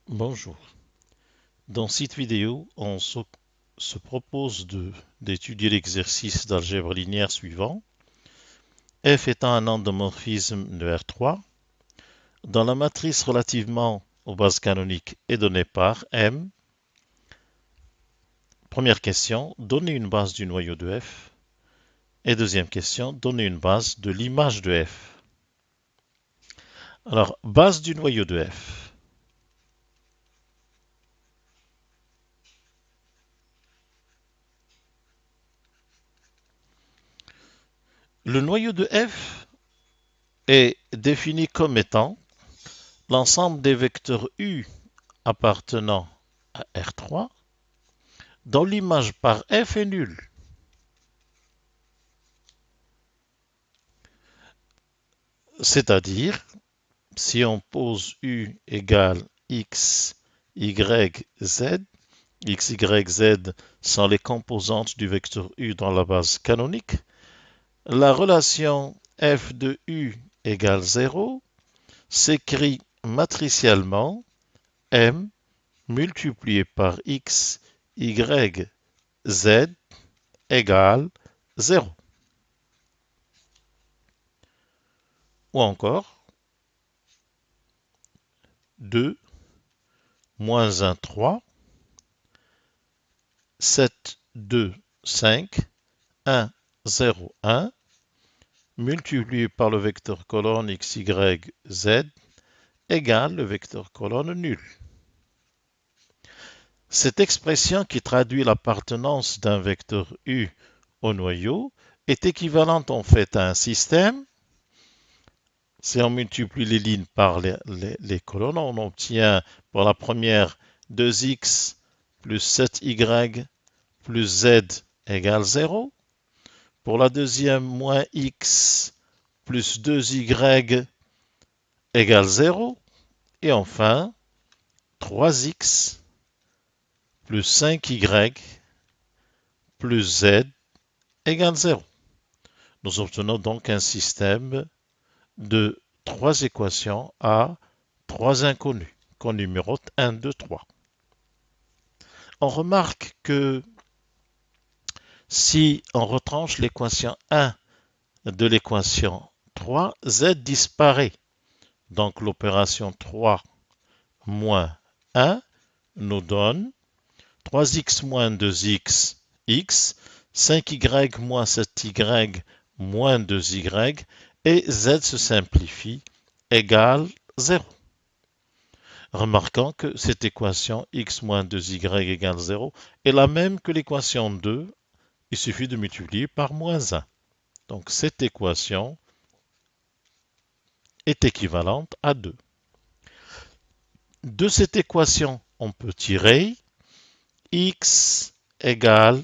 Bonjour. Dans cette vidéo, on se propose d'étudier l'exercice d'algèbre linéaire suivant. F étant un endomorphisme de R3, dans la matrice relativement aux bases canoniques est donnée par M. Première question, donnez une base du noyau de F. Et deuxième question, donnez une base de l'image de F. Alors, base du noyau de F. Le noyau de F est défini comme étant l'ensemble des vecteurs U appartenant à R3 dont l'image par F est nulle. C'est-à-dire, si on pose U égale X, Y, Z, X, Y, Z sont les composantes du vecteur U dans la base canonique, la relation F de U égale 0 s'écrit matriciellement M multiplié par X, Y, Z égale 0. Ou encore 2 moins 1, 3, 7, 2, 5, 1, 0, 1, multiplié par le vecteur colonne x, y, z, égale le vecteur colonne nul. Cette expression qui traduit l'appartenance d'un vecteur U au noyau est équivalente en fait à un système. Si on multiplie les lignes par les colonnes, on obtient pour la première 2x plus 7y plus z égale 0. Pour la deuxième, moins x plus 2y égale 0. Et enfin, 3x plus 5y plus z égale 0. Nous obtenons donc un système de trois équations à trois inconnus qu'on numérote 1, 2, 3. On remarque que si on retranche l'équation 1 de l'équation 3, z disparaît. Donc l'opération 3 moins 1 nous donne 3x moins 2x, x, 5y moins 7y moins 2y, et z se simplifie, égale 0. Remarquons que cette équation x moins 2y égale 0 est la même que l'équation 2, il suffit de multiplier par moins 1. Donc cette équation est équivalente à 2. De cette équation, on peut tirer x égale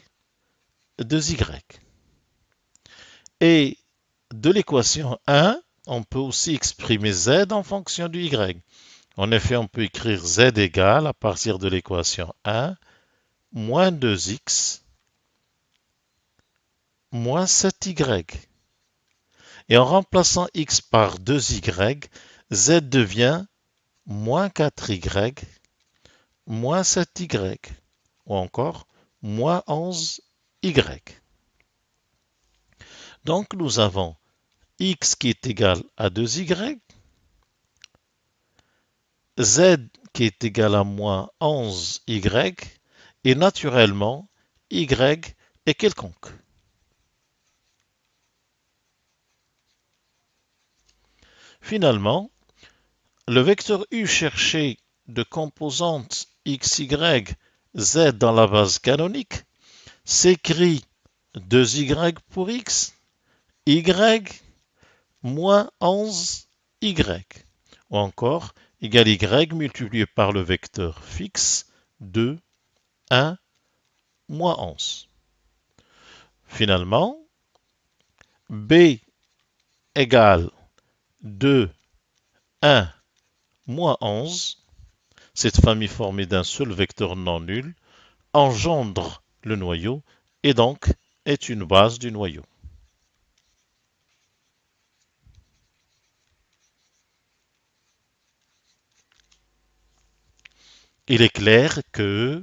2y. Et de l'équation 1, on peut aussi exprimer z en fonction du y. En effet, on peut écrire z égale, à partir de l'équation 1, moins 2x moins 7y. Et en remplaçant x par 2y, z devient moins 4y moins 7y. Ou encore moins 11y. Donc nous avons x qui est égal à 2y, z qui est égal à moins 11y, et naturellement, y est quelconque. Finalement, le vecteur u cherché de composante x, y, z dans la base canonique s'écrit 2y pour x, y moins 11y, ou encore égale y multiplié par le vecteur fixe 2, 1, moins 11. Finalement, b égale 2, 1, moins 11, cette famille formée d'un seul vecteur non nul, engendre le noyau et donc est une base du noyau. il est clair que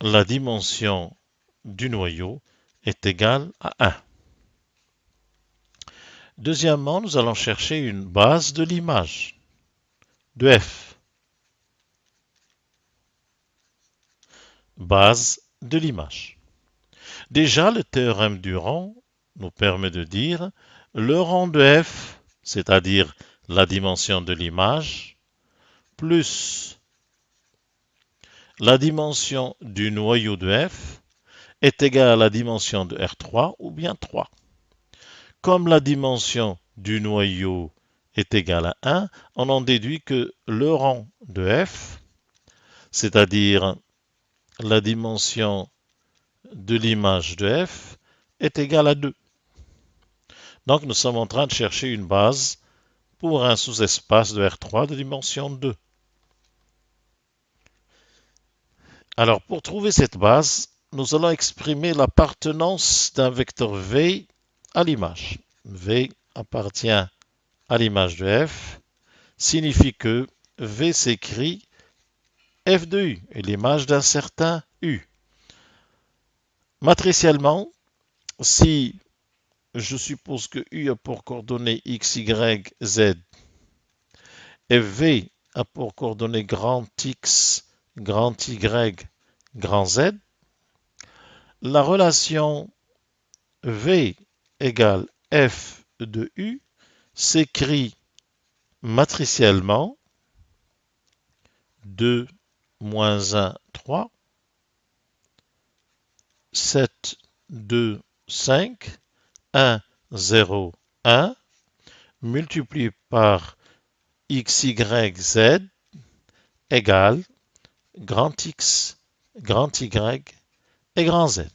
la dimension du noyau est égale à 1. Deuxièmement, nous allons chercher une base de l'image de f. Base de l'image. Déjà, le théorème du rang nous permet de dire le rang de f, c'est-à-dire la dimension de l'image, plus la dimension du noyau de f est égale à la dimension de R3 ou bien 3. Comme la dimension du noyau est égale à 1, on en déduit que le rang de f, c'est-à-dire la dimension de l'image de f, est égale à 2. Donc nous sommes en train de chercher une base pour un sous-espace de R3 de dimension 2. Alors pour trouver cette base, nous allons exprimer l'appartenance d'un vecteur V à l'image. V appartient à l'image de f, signifie que V s'écrit f de u est l'image d'un certain u. Matriciellement, si je suppose que u a pour coordonnées x, y, z, et v a pour coordonnées grand X, grand Y, grand Z, la relation V égale f de u s'écrit matriciellement 2, moins 1, 3, 7, 2, 5, 1, 0, 1, multiplié par x, y, z égale grand X, grand Y et grand Z.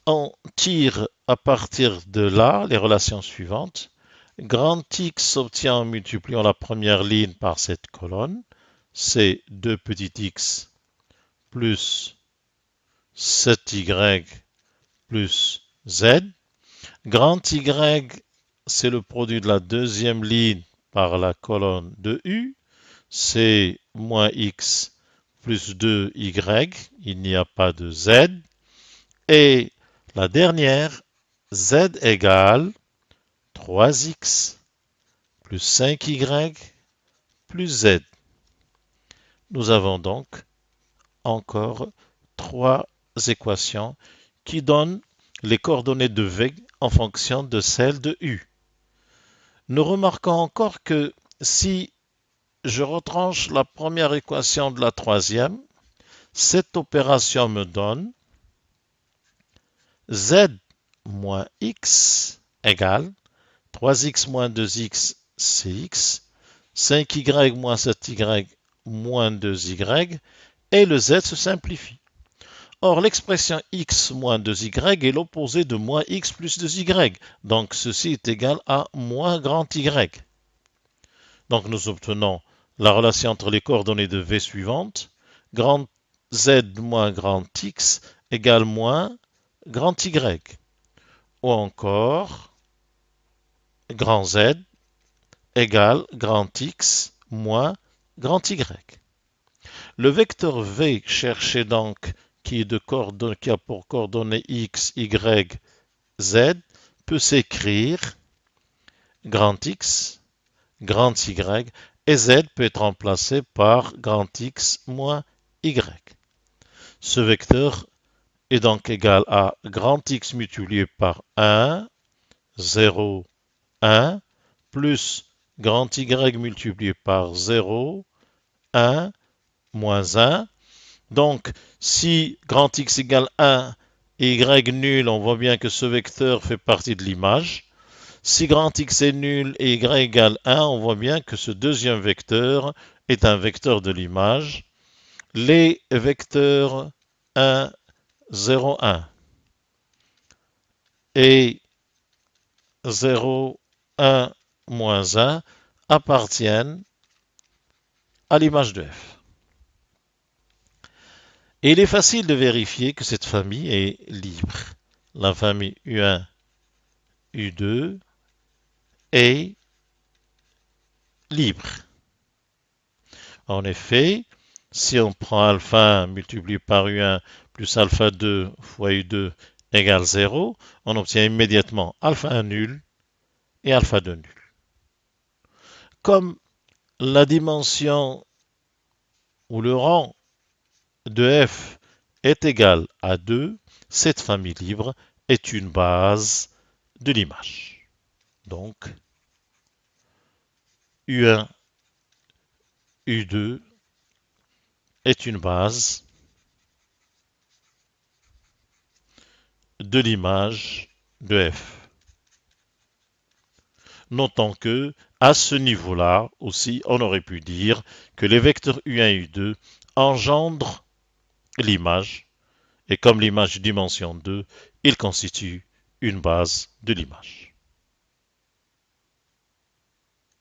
On tire à partir de là les relations suivantes. Grand X s'obtient en multipliant la première ligne par cette colonne. C'est 2 petit x plus 7y plus z. Grand Y, c'est le produit de la deuxième ligne par la colonne de U. C'est moins x plus 2y. Il n'y a pas de z. Et la dernière, z égale 3x plus 5y plus z. Nous avons donc encore trois équations qui donnent les coordonnées de V en fonction de celles de U. Nous remarquons encore que si je retranche la première équation de la troisième, cette opération me donne z moins x égale 3x moins 2x, c'est x, 5y moins 7y moins 2y, et le z se simplifie. Or, l'expression x moins 2y est l'opposé de moins x plus 2y, donc ceci est égal à moins grand y. Donc nous obtenons la relation entre les coordonnées de v suivantes, grand z moins grand x égale moins grand y, ou encore grand z égale grand x moins grand y. Le vecteur v cherché donc qui a pour coordonnées x, y, z peut s'écrire grand x, grand y, et z peut être remplacé par grand x moins y. Ce vecteur est donc égal à grand x multiplié par 1, 0, 1, plus grand y multiplié par 0, 1, moins 1. Donc, si grand X égale 1 et Y nul, on voit bien que ce vecteur fait partie de l'image. Si grand X est nul et Y égale 1, on voit bien que ce deuxième vecteur est un vecteur de l'image. Les vecteurs 1, 0, 1 et 0, 1, moins 1 appartiennent à l'image de f. Et il est facile de vérifier que cette famille est libre. La famille U1, U2 est libre. En effet, si on prend alpha 1 multiplié par U1 plus alpha 2 fois U2 égale 0, on obtient immédiatement alpha 1 nul et alpha 2 nul. Comme la dimension ou le rang de f est égal à 2, cette famille libre est une base de l'image. Donc, U1, U2 est une base de l'image de f. Notons que, à ce niveau-là aussi, on aurait pu dire que les vecteurs U1 et U2 engendrent l'image, et comme l'image dimension 2, ils constituent une base de l'image.